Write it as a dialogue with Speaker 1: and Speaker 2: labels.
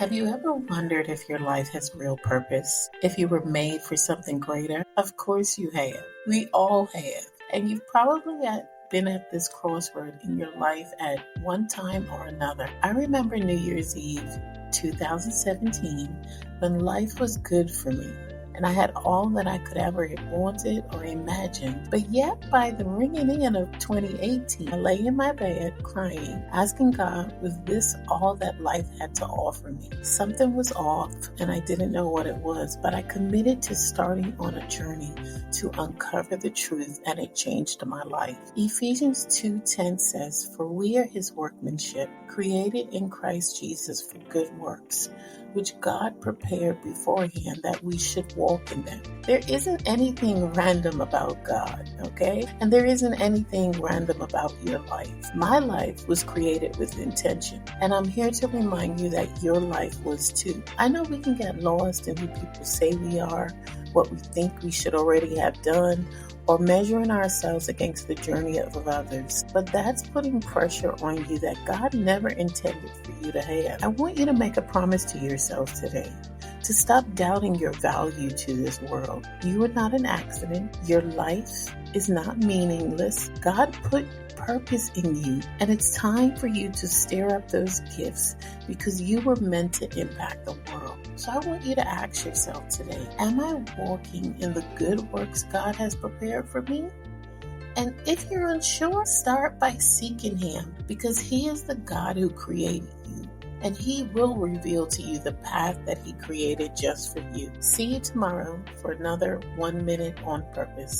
Speaker 1: Have you ever wondered if your life has real purpose? If you were made for something greater? Of course you have. We all have. And you've probably been at this crossroad in your life at one time or another. I remember New Year's Eve 2017 when life was good for me. And I had all that I could ever have wanted or imagined. But yet, by the ringing in of 2018, I lay in my bed crying, asking God, was this all that life had to offer me? Something was off, and I didn't know what it was, but I committed to starting on a journey to uncover the truth, and it changed my life. Ephesians 2:10 says, "For we are his workmanship, created in Christ Jesus for good works, which God prepared beforehand that we should walk in them." There isn't anything random about God, okay? And there isn't anything random about your life. My life was created with intention, and I'm here to remind you that your life was too. I know we can get lost in who people say we are, what we think we should already have done, or measuring ourselves against the journey of others. But that's putting pressure on you that God never intended for you to have. I want you to make a promise to yourself today to stop doubting your value to this world. You are not an accident. Your life is not meaningless. God put purpose in you, and it's time for you to stir up those gifts because you were meant to impact the world. So I want you to ask yourself today, am I walking in the good works God has prepared for me? And if you're unsure, start by seeking him, because he is the God who created you, and he will reveal to you the path that he created just for you. See you tomorrow for another 1 Minute on Purpose.